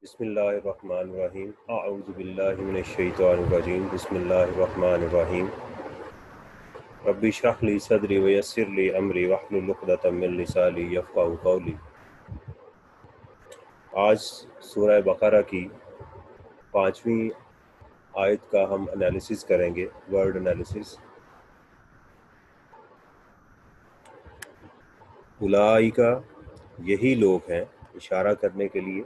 बिस्मिल्लाहिर्रहमानिर्रहीम अऊज़ु बिल्लाहि मिनश्शैतानिर्रजीम बिस्मिल्लाहिर्रहमानिर्रहीम रब्बि इश्रह ली सदरी व यस्सिर ली अमरी वहलुल उक़दतम मिन लिसानी यफ़क़हू क़ौली। आज सूरह बक़रा की 5वीं आयत का हम एनालिसिस करेंगे, वर्ड एनालिसिस। उलाइका, यही लोग हैं, इशारा करने के लिए,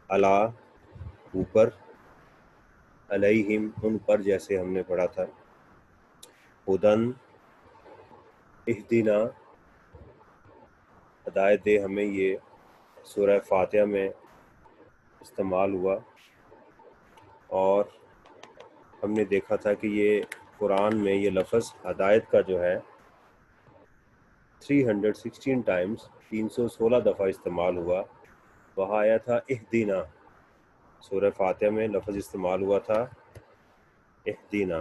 अला, ऊपर, अलैहिम, उन पर, जैसे हमने पढ़ा था, हुदन, इहदिना, हिदायत दे हमें, ये सूरह फातिहा में इस्तेमाल हुआ। और हमने देखा था कि ये कुरान में ये लफ्ज़ हिदायत का जो है 316 टाइम्स 316 दफ़ा इस्तेमाल हुआ। वहाँ आया था इहदीना, सूरह फातिहा में लफ्ज़ इस्तेमाल हुआ था इहदीना,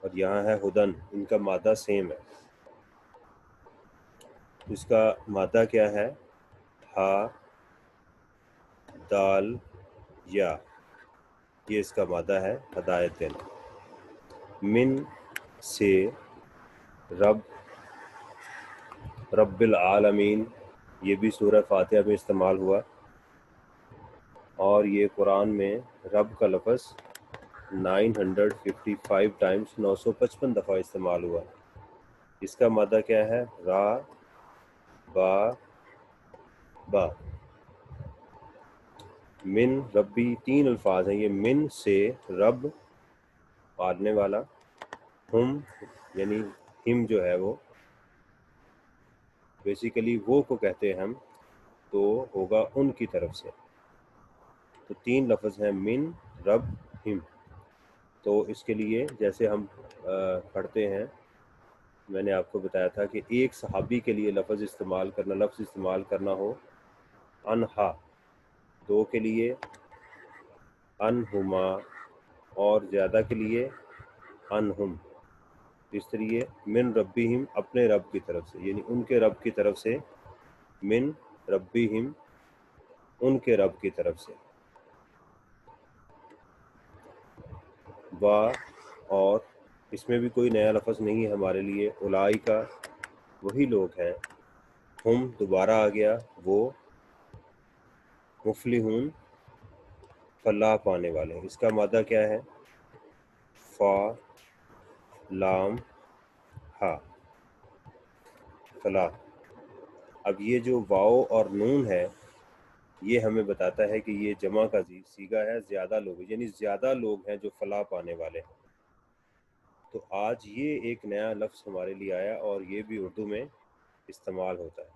और यहाँ है हुदन। इनका मादा सेम है। इसका मादा क्या है? हा, दाल, या, ये इसका मादा है हिदायतन। मिन, से, रब, रब्बिल आलमीन, ये भी सूरह फातिहा में इस्तेमाल हुआ। और ये कुरान में रब का लफ्ज़ 955 टाइम्स 955 दफ़ा इस्तेमाल हुआ। इसका मादा क्या है? रा, बा, बा। मिन रब्बी, 3 अल्फाज हैं ये। मिन, से, रब, पालने वाला, हम, यानी हिम जो है वो बेसिकली वो को कहते हैं हम, तो होगा उनकी तरफ से। तो 3 लफ्ज़ हैं, मिन, रब, हिम। तो इसके लिए जैसे हम पढ़ते हैं, मैंने आपको बताया था कि एक सहाबी के लिए लफ्ज़ इस्तेमाल करना हो अनहा, 2 के लिए अनहुमा, और ज़्यादा के लिए अनहुम। इस तरीके मिन रब्बिहिम, अपने रब की तरफ से, यानी उनके रब की तरफ से, मिन रब्बिहिम, उनके रब की तरफ से। वा, और इसमें भी कोई नया लफ्ज़ नहीं है हमारे लिए। उलाइका, वही लोग हैं। हम, दोबारा आ गया, वो। मुफलिहून, फलाह पाने वाले। इसका मादा क्या है? फा, लाम, हा, फलाह। अब ये जो वाओ और नून है, ये हमें बताता है कि ये जमा का सीगा है, ज़्यादा लोग, यानी ज़्यादा लोग हैं जो फलाह पाने वाले हैं। तो आज ये एक नया लफ्ज़ हमारे लिए आया, और ये भी उर्दू में इस्तेमाल होता है।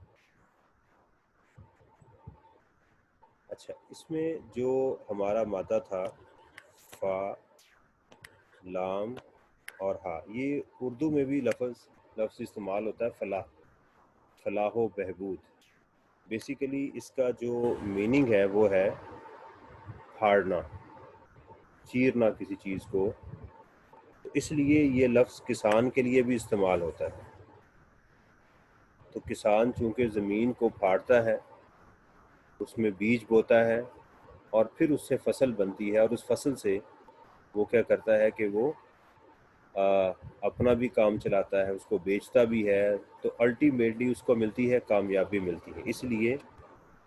अच्छा, इसमें जो हमारा मादा था फा, लाम और हा, ये उर्दू में भी लफ्ज़ इस्तेमाल होता है फलाह, फलाह व बहबूद। बेसिकली इसका जो मीनिंग है वो है फाड़ना, चीरना किसी चीज़ को। तो इसलिए ये लफ्ज़ किसान के लिए भी इस्तेमाल होता है। तो किसान चूँकि ज़मीन को फाड़ता है, उसमें बीज बोता है, और फिर उससे फसल बनती है, और उस फसल से वो क्या करता है कि वो अपना भी काम चलाता है, उसको बेचता भी है, तो अल्टीमेटली उसको मिलती है, कामयाबी मिलती है। इसलिए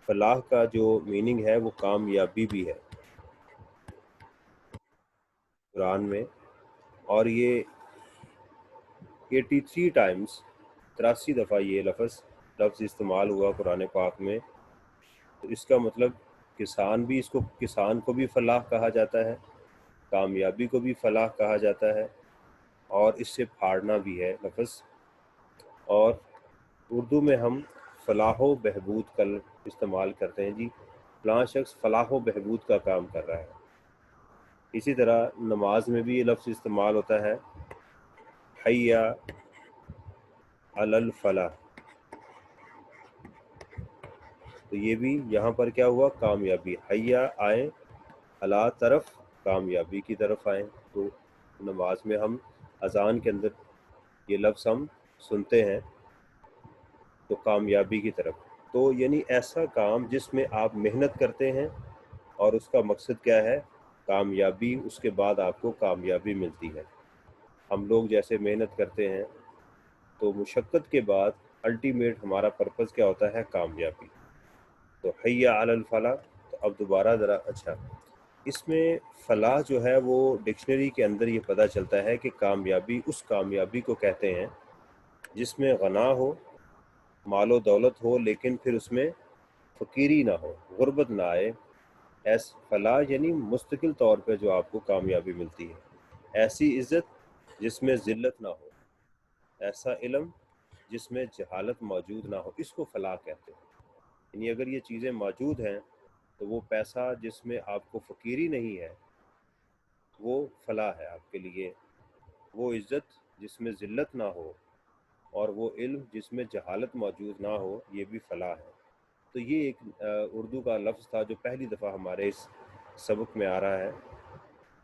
फलाह का जो मीनिंग है वो कामयाबी भी है कुरान में। और ये 83 टाइम्स, 83 दफ़ा ये लफ्ज़ इस्तेमाल हुआ कुरान पाक में। तो इसका मतलब किसान को भी फलाह कहा जाता है, कामयाबी को भी फलाह कहा जाता है, और इससे फाड़ना भी है लफ्ज़। और उर्दू में हम फलाह व बहबूद का इस्तेमाल करते हैं जी, फलां शख्स फलाह व बहबूद का काम कर रहा है। इसी तरह नमाज में भी ये लफ्ज़ इस्तेमाल होता है, हय्या अलल फलाह। तो ये भी यहाँ पर क्या हुआ? कामयाबी, हय्या आए, अला तरफ, कामयाबी की तरफ आए। तो नमाज में हम अज़ान के अंदर ये लफ्ज़ हम सुनते हैं, तो कामयाबी की तरफ। تو یعنی ایسا کام جس میں آپ محنت کرتے ہیں اور اس کا مقصد کیا ہے؟ کامیابی، اس کے بعد آپ کو کامیابی ملتی ہے۔ ہم لوگ جیسے محنت کرتے ہیں تو مشقت کے بعد الٹیمیٹ ہمارا پرپز کیا ہوتا ہے؟ کامیابی۔ تو حیا علی الفلاح، تو اب دوبارہ ذرا اچھا اس میں فلاح جو ہے وہ ڈکشنری کے اندر یہ پتہ چلتا ہے کہ کامیابی اس کامیابی کو کہتے ہیں جس میں غنا ہو، مال و دولت ہو، لیکن پھر اس میں فقیری نہ ہو، غربت نہ آئے۔ فلاح یعنی مستقل طور پہ جو آپ کو کامیابی ملتی ہے، ایسی عزت جس میں ذلت نہ ہو، ایسا علم جس میں جہالت موجود نہ ہو، اس کو فلاح کہتے ہیں۔ یعنی اگر یہ چیزیں موجود ہیں تو وہ پیسہ جس میں آپ کو فقیری نہیں ہے وہ فلاح ہے آپ کے لیے، وہ عزت جس میں ذلت نہ ہو، اور وہ علم جس میں جہالت موجود نہ ہو، یہ بھی فلاح ہے۔ تو یہ ایک اردو کا لفظ تھا جو پہلی دفعہ ہمارے اس سبق میں آ رہا ہے۔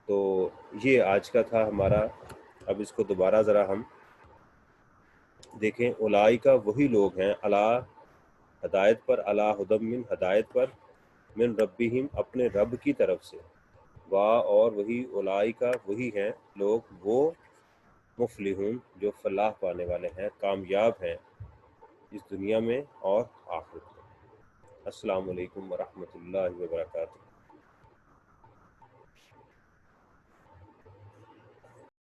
تو یہ آج کا تھا ہمارا۔ اب اس کو دوبارہ ذرا ہم دیکھیں۔ اولئک وہی لوگ ہیں، علی ہدایت پر، علی ہدی من ہدایت پر، من ربہم اپنے رب کی طرف سے، اور وہی اولئک وہی ہیں لوگ، وہ مفلحون جو فلاح پانے والے ہیں، کامیاب ہیں اس دنیا میں اور آخرت میں۔ السلام علیکم ورحمۃ اللہ وبرکاتہ۔